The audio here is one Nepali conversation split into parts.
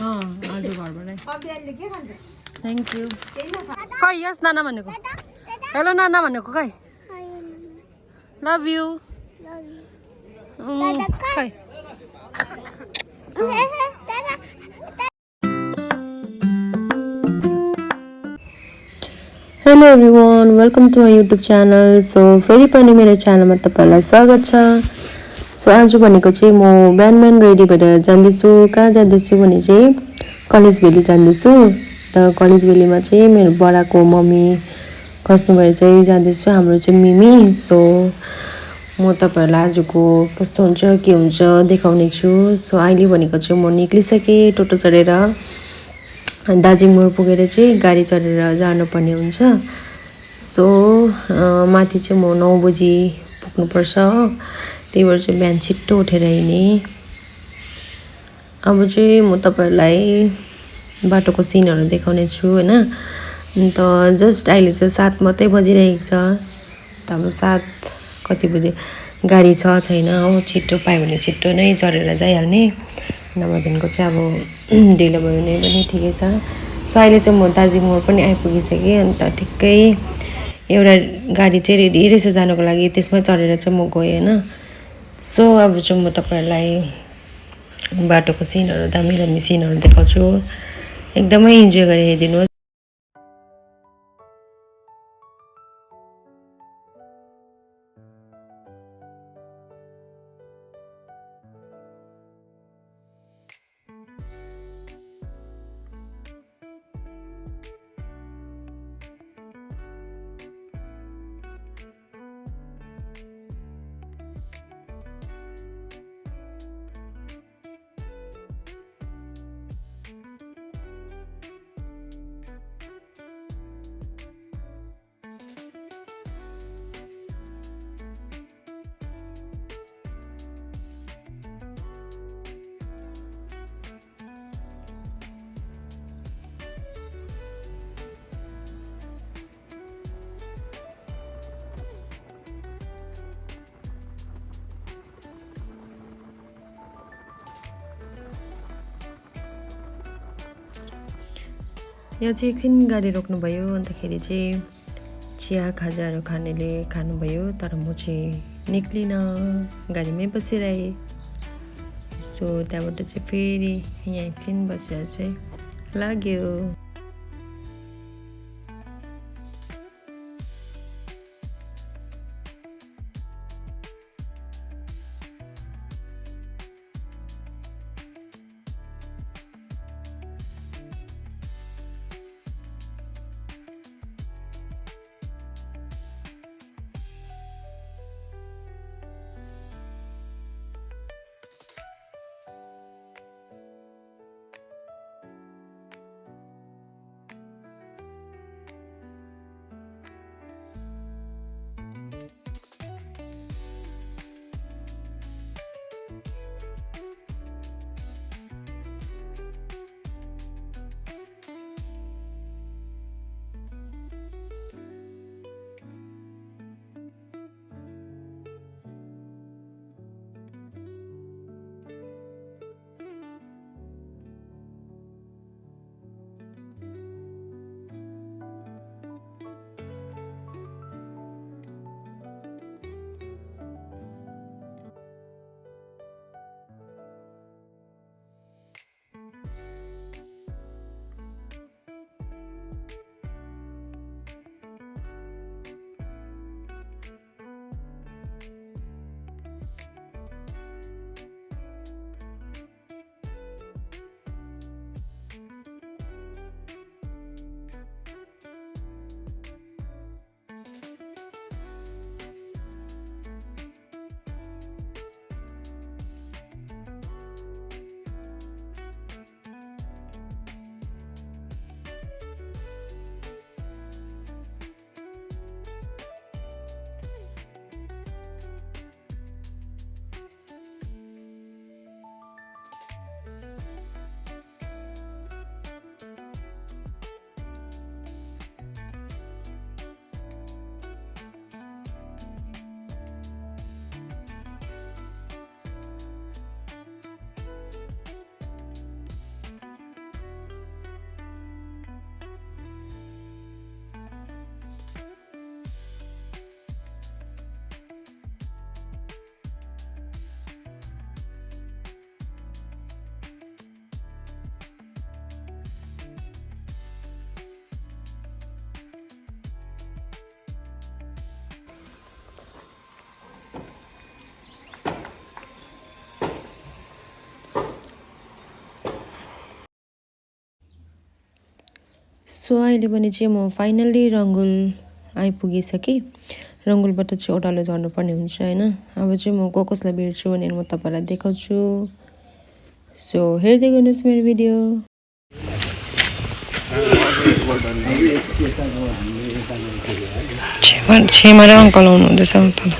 आज घरबाटै थ्याङ्क यू खै यस नाना भनेको हेलो नाना भनेको खै लभ यू खै hello everyone welcome to my YouTube channel so फेरि पनि मेरो च्यानलमा तपाईँलाई स्वागत छ सो आज भनेको चाहिँ म बिहान बिहान रेडी भएर जाँदैछु कहाँ जाँदैछु भने चाहिँ कलेज भ्याली जाँदैछु त कलेज भ्यालीमा चाहिँ मेरो बडाको मम्मी खस्नु भएर चाहिँ जाँदैछु हाम्रो चाहिँ मिमी सो म तपाईँहरूलाई आजको कस्तो हुन्छ के हुन्छ देखाउने छु सो अहिले भनेको चाहिँ म निक्लिसकेँ टोटो चढेर दार्जिलिङ मोड पुगेर चाहिँ गाडी चढेर जानुपर्ने हुन्छ सो माथि चाहिँ म 9 बजी पुग्नुपर्छ हो त्यही भएर चाहिँ बिहान छिट्टो उठेर हिँडेँ अब चाहिँ म तपाईँहरूलाई बाटोको सिनहरू देखाउने छु हैन अन्त जस्ट अहिले चाहिँ 7 मात्रै बजिरहेको छ त अब 7 कति बजे गाडी छैन हो छिट्टो पायो भने छिट्टो नै चढेर जाइहाल्ने नभएदेखिको चाहिँ अब ढिलो भयो भने पनि ठिकै छ सो अहिले चाहिँ म दार्जिलिङ मोड पनि आइपुगिसकेँ अन्त ठिक्कै एउटा गाडी चाहिँ रेडी रहेछ जानको लागि त्यसमै चढेर चाहिँ म गएँ हैन सो अब चाहिँ म तपाईँहरूलाई बाटोको सिनहरू दामी दामी सिनहरू देखाउँछु एकदमै इन्जोय गरेर हेरिदिनुहोस् यहाँ चाहिँ एकछिन गाडी रोक्नुभयो अन्तखेरि चाहिँ चिया खाजाहरू खानेले खानुभयो तर म चाहिँ निक्लिनँ गाडीमै बसिरहेँ सो त्यहाँबाट चाहिँ फेरि यहाँ एकछिन बसेर चाहिँ लाग्यो सो अहिले पनि चाहिँ म फाइनल्ली रङ्गुल आइपुगिसकेँ। रङ्गुलबाट चाहिँ ओह्रालो झर्नुपर्ने हुन्छ होइन। अब चाहिँ म कसलाई भेट्छु भनेर म तपाईँलाई देखाउँछु। सो हेर्दै गर्नुहोस् मेरो भिडियो। छेमा र अङ्कल आउनुहुँदैछ तल।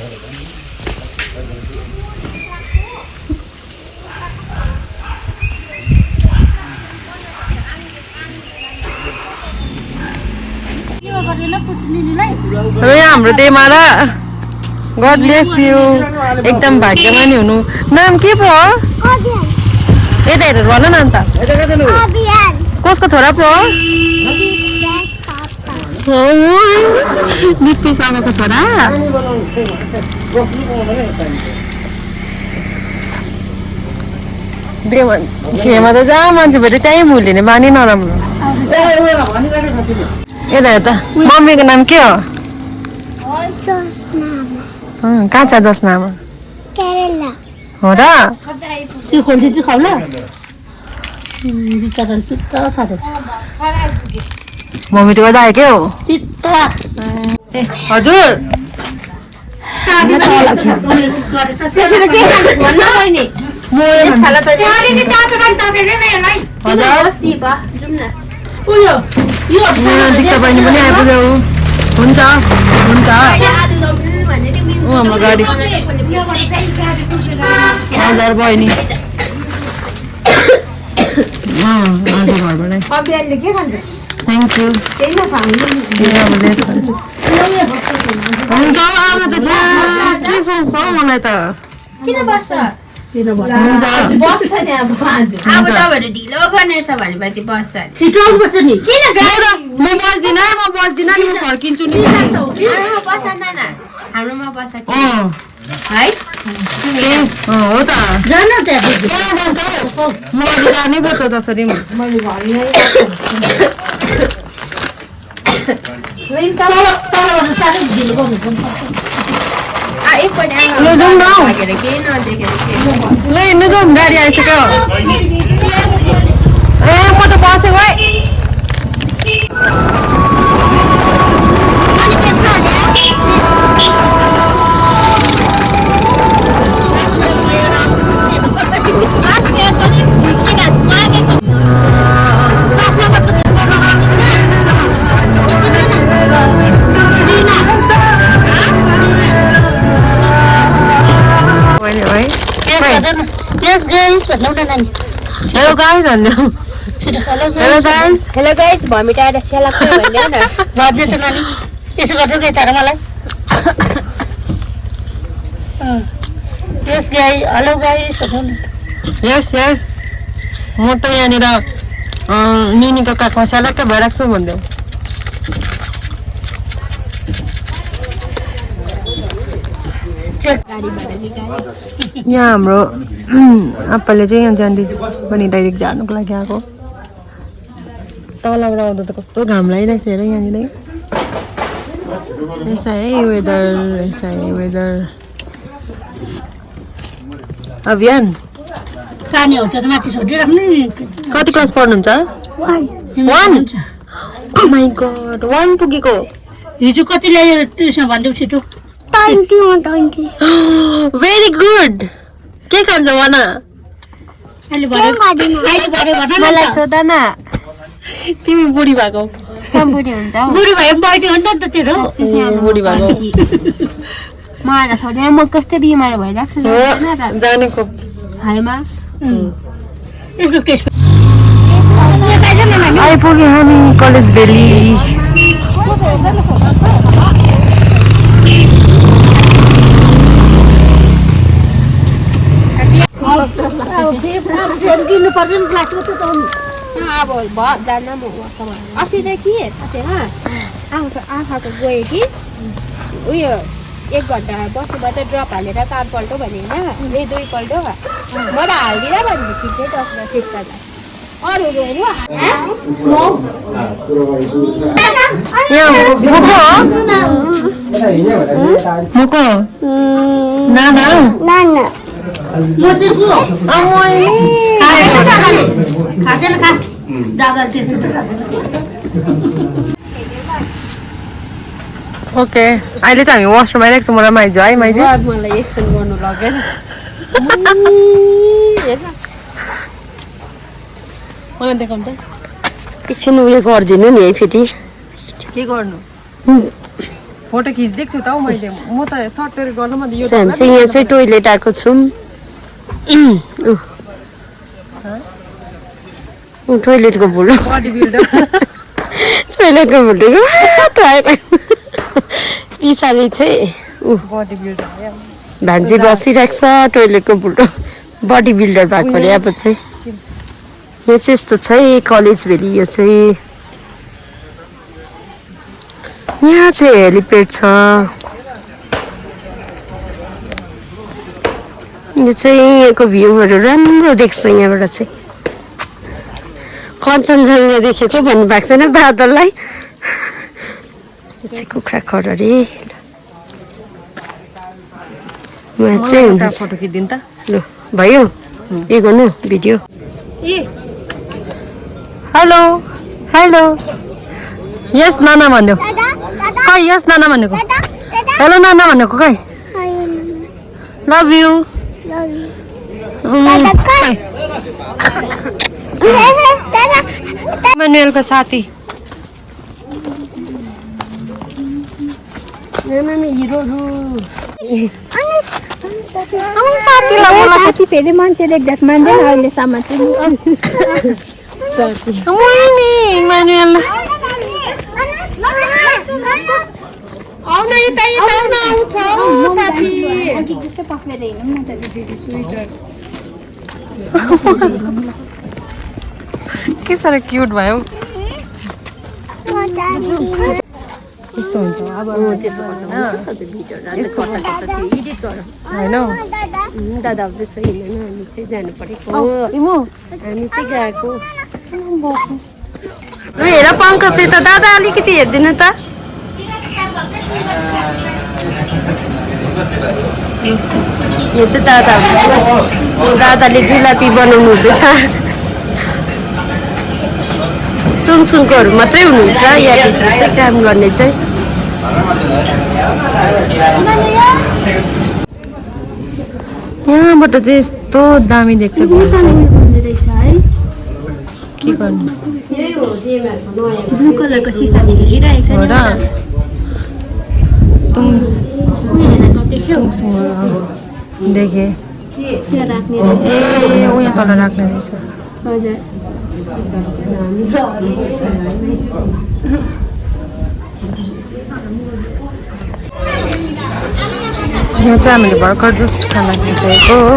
हाम्रो देमारा गड ब्लेस यु एकदम भाग्यमानी हुनु। नाम के पो हो? यता हेरेर भन न अन्त। कसको छोरा पो हो? निपिस बाबाको छोरा। छेमा त जहाँ मान्छे भेट्यो त्यहीँ भुलिने बानी नराम्रो। यता हेर त मम्मीको नाम के हो? कहाँ छ जसनामा? हो र? त्यो खोलिदिन्छु खाउला मम्मीले गर्दा आयो के हो? हजुर दिक्क बहिनी पनि आइपुग्यो। हुन्छ हुन्छ हाम्रो गाडी हजुर बहिनी घरबाटै थ्याङ्क यू। हुन्छ आमा त के सोच्छ हौ मलाई त। म बस्दिनँ नि म फर्किन्छु नि। हो त म जानै पर्छ जसरी ल हिँड्नु जाउँ गाडी आइसक्यो। ए म त बसेको है। हेलो गाइस भन्नु। Hello guys. Hello guys vomit आएर स्यालाक्कै भन्दैन न गर्दै त नानी यसो गर्दै के तारा मलाई यस गाइस हेलो गाइस भन्नु न। यस यस म त यहाँनिर निनीको काखमा स्यालाक्कै भइरहेको छु भन्दै। यहाँ हाम्रो आप्पाले चाहिँ यहाँ जान्डिस पनि डाइरेक्ट झार्नुको लागि आएको। तलबाट आउँदा त कस्तो घाम लागिरहेको थियो हेर यहाँनिर। ऐसा है वेदर, ऐसा है वेदर। अभियान पानी आउँछ त माथि छोडिराख्नु नि। कति क्लास पढ्नुहुन्छ? 1 Oh my god 1 पुगेको। हिजो कति ल्यायो ट्युसन भन्दै छिटो 20 भेरी गुड। के खान्छ भन? अहिले भरे भन मलाई सोध न। तिमी बुढी भएको। बुढी हुन्छ बुढी भयो बढी हो नि त तेरो बुढी भएको मलाई सोधेन म कस्तो बिमार भइरहेको छु जानेको हाइमा। यसको केस आइपुग्यो हामी कलेज भ्याली। दिनु पर्छ नि क्लासको त अब जान्न म अस्ति त के थाहा आँखाको गयो कि उयो 1 घन्टा बस्नुभयो त ड्रप हालेर 4 पल्ट भने होइन 2 पल्ट म त हालिदिएर भन्छु ठिकै 10 सिस्टरलाई अरू हेर्नु नाना म चाहिँ को खाँदैन खा दादा त्यस्तो त खाँदैन ओके अहिले चाहिँ हामी वासरुम आइरहेको छौँ, मलाई माइजू है माइजू मलाई एक्सन गर्नु लगेन मलाई देखाउनु त एकछिन उयो गरिदिनु नि है फेरि के गर्नु फोटो खिचिदिएको छु त हौ मैले म त सर्टवेयर गर्नु म यो चाहिँ यहाँ चाहिँ टोइलेट आएको छौँ टोइलेटको भुलो बडी बिल्डर टोइलेटको भुलो पछाडि चाहिँ बडी बिल्डर भान्जी बसिरहेको छ टोइलेटको भुलो बडी बिल्डर भएको अरे अब चाहिँ यो चाहिँ यस्तो छ कलेज भेली यो चाहिँ यहाँ चाहिँ हेलिप्याड छ यो चाहिँ यहाँको भ्यूहरू राम्रो देख्छ यहाँबाट चाहिँ कञ्चनजङ्घा देखेको भन्नुभएको छैन बादललाई यो चाहिँ कुखुरा घर अरे उहाँ चाहिँ हुनुहुन्छ फोटो खिचिदिनु त ल भयो के गर्नु भिडियो हेलो हेलो यस नाना भन्यो खै यस नाना भनेको हेलो नाना भनेको खै लभ यु इमानुएलको साथी साथी फेरि मान्छे देख्दा मान्दैन अहिलेसम्म चाहिँ इमानुएल के साह्रो क्युट भयो यस्तो हुन्छ अब होइन दादा आउँदैछ हिँडेन हामी चाहिँ जानु परेको हामी चाहिँ गएको ल हेर पङ्कज त दादा अलिकति हेरिदिनु त यो चाहिँ दादा हुनुहुन्छ दादाले जुलापी बनाउनु हुँदैछ चुङसुङकोहरू मात्रै हुनुहुन्छ यहाँभित्र चाहिँ काम गर्ने चाहिँ यहाँबाट चाहिँ यस्तो दामी देख्छ के गर्नु ब्लू कलरको सिसा छिरिरहेको हो र देखेँ राख्ने ए उयो तल राख्ने रहेछ हजुर यहाँ चाहिँ हामीले भर्खर जुस खाना खाइसकेको हो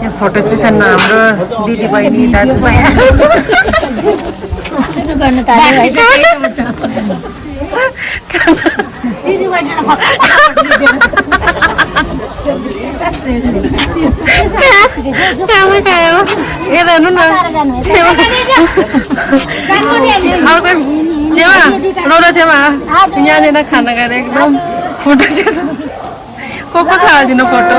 यहाँ फोटो सेसनमा हाम्रो दिदी बहिनी दाजुभाइ छेमा रौदा छेमा यहाँनिर खाना खाएर एकदम फोटो को हालिदिनु फोटो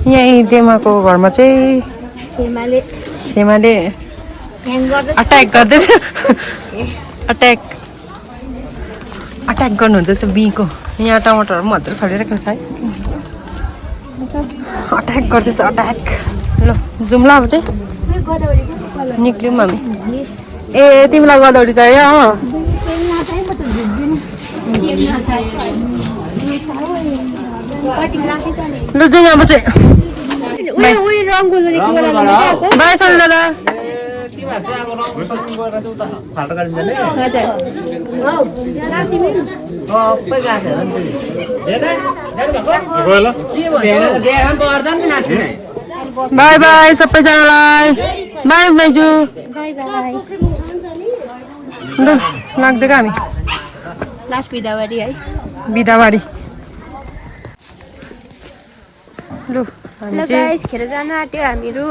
यहीँ देमाको घरमा चाहिँ छेमाले अट्याक गर्दैछ अट्याक गर्नुहुँदैछ बीको यहाँ टमाटरहरू मजाले फलिरहेको छ है अट्याक गर्दैछ अट्याक ल जाउँ ल अब चाहिँ निक्ल्यौँ हामी ए तिमीलाई गदौडी चाहियो लु जाउँ अब चाहिँ उयो रङ्गोली बाई सल्ल दादा बाई बाई सबैजनालाई बाई बाइजू ल लाग्दैको हामी लास्ट बिदावारी है बिदावारी लु ल गाइस खेर जान आँट्यो हामीहरू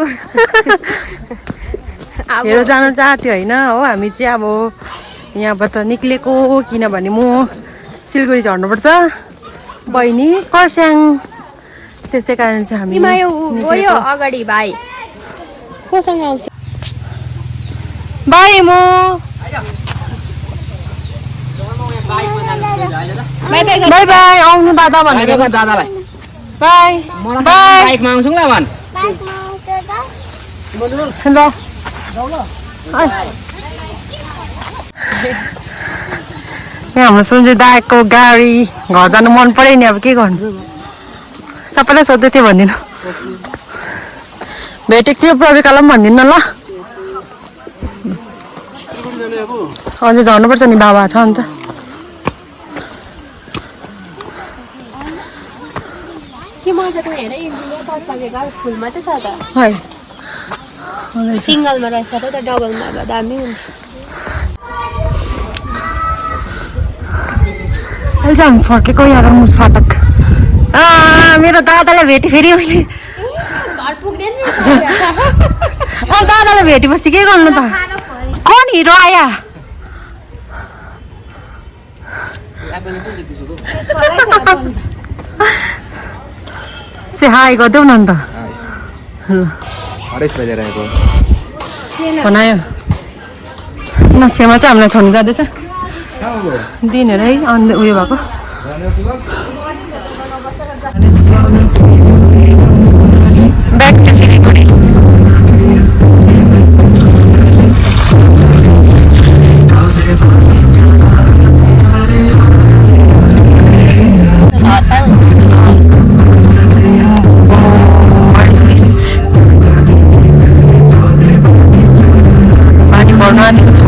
हेर जानु चाहिँ आँट्यो होइन हो हामी चाहिँ अब यहाँबाट निक्लेको किनभने म सिलगढी झर्नुपर्छ बहिनी खरसाङ त्यसै कारण चाहिँ हामी यो गयो अगाडि भाइ कोसँग आउँछ बाई म बाइ बाइ बाई बाई आउनु दादा भनेको दादालाई बाई बाई बाइकमा आउँछौँ ल भन् ल यहाँ हाम्रो सञ्जय दाको गाडी घर जानु मन पऱ्यो नि अब के गर्नु सबैलाई सोध्दै थियो भनिदिनु भेटेको थियो प्रविकालाई पनि भनिदिनु न ल अझै झर्नुपर्छ नि बाबा छ नि त के मजाको हेर फुल मात्रै छ त है सिङ्गलमा रहेछ र त डबलमा अब दामी हुन्छ अहिले चाहिँ हामी फर्केको यहाँ रङ्गुल फाटक मेरो दादालाई भेटेँ फेरि मैले घर पुग्दैन दादालाई भेटेपछि के गर्नु त कौन हिरो आया से हाई गरिदेऊ न अन्त हरेस बजेर आएको बनायो नक्षेमा चाहिँ हामीलाई छोड्नु जाँदैछ दिनहरू है अन्त उयो भएको ब्याक टु सिलगढी पानी पर्न आँटेको छ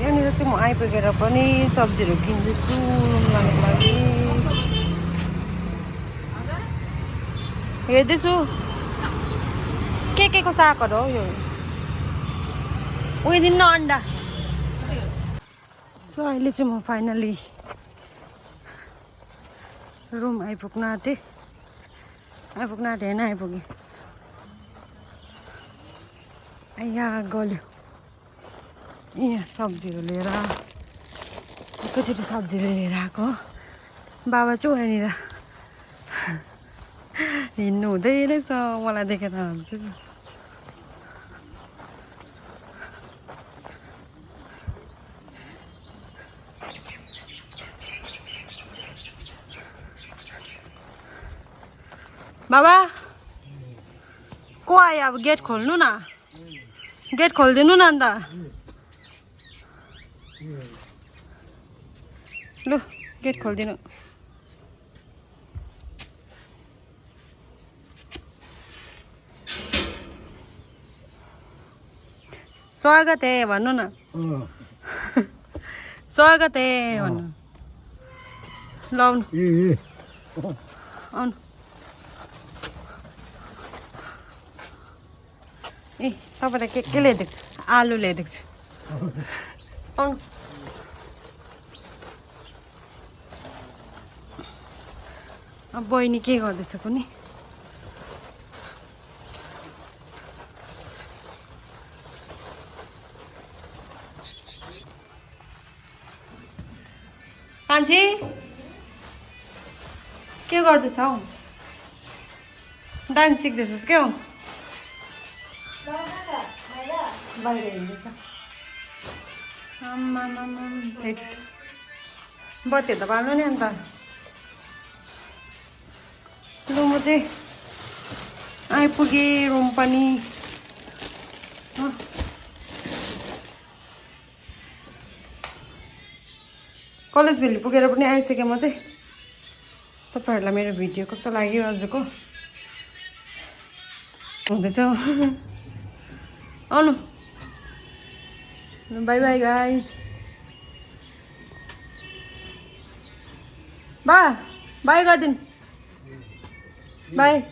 यहाँनिर चाहिँ म आइपुगेर पनि सब्जीहरू किन्दैछु रुम लानुको लागि हेर्दैछु के को सागहरू हो यो उयो दिन्न अन्डा सो अहिले चाहिँ म फाइनली रुम आइपुग्न आँटेँ होइन आइपुगेँ यहाँ गल्यो यहाँ सब्जीहरू लिएर एकैचोटि सब्जीहरू लिएर आएको बाबा चाहिँ वहाँनिर हिँड्नु हुँदै रहेछ मलाई देखेर बाबा को आयो अब गेट खोल्नु न गेट खोलिदिनु न अन्त लु गेट खोलिदिनु स्वागत है भन्नु न स्वागत है भन्नु ल आउनु आउनु ए तपाईँलाई के ल्याइदिएको छु आलु ल्याइदिएको छु आउनु अब बहिनी के गर्दैछ कुनी कान्छी के गर्दैछ हौ डान्स सिक्दैछस् क्या हौ बाहिर हिँड्दैछ बत्ती त बाल्नु नि अन्त लु म चाहिँ आइपुगेँ रुम पनि कलेज भ्याली पुगेर पनि आइसकेँ म चाहिँ तपाईँहरूलाई मेरो भिडियो कस्तो लाग्यो आजको हुँदैछ आउनु बाई बाई गाइस बाई गरिदिनु बाई